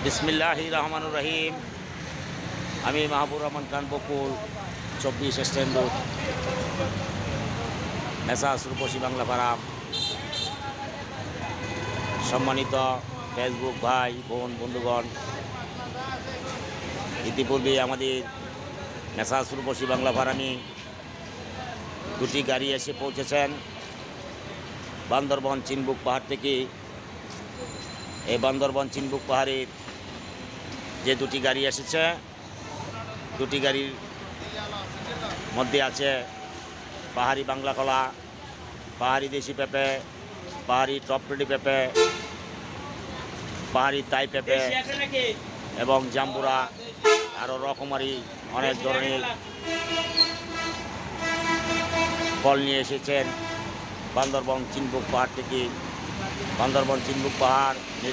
বিসমিল্লাহির রহমানুর রহিম। আমি মাহবুব রহমান খান বকুল, 24 স্ট্যান্ড রোড, মেসার্স রূপসী বাংলা ফার্ম। সম্মানিত ফেসবুক ভাই বোন বন্ধুগণ, ইতিপূর্বে আমাদের মেসার্স রূপসী বাংলা ফার্মে দুটি গাড়ি এসে পৌঁছেছেন বান্দরবন চিনবুক পাহাড় থেকে। এই বান্দরবন চিনবুক পাহাড়ের যে দুটি গাড়ি এসেছে, দুটি গাড়ির মধ্যে আছে পাহাড়ি বাংলা কলা, পাহাড়ি দেশি পেঁপে, পাহাড়ি টপরেডি পেঁপে, পাহাড়ি তাই পেঁপে এবং জাম্বুরা, আরও রকমারি অনেক ধরনের ফল নিয়ে এসেছেন বান্দরবন চিনবুক পাহাড় থেকে। বান্দরবন চিনবুক পাহাড়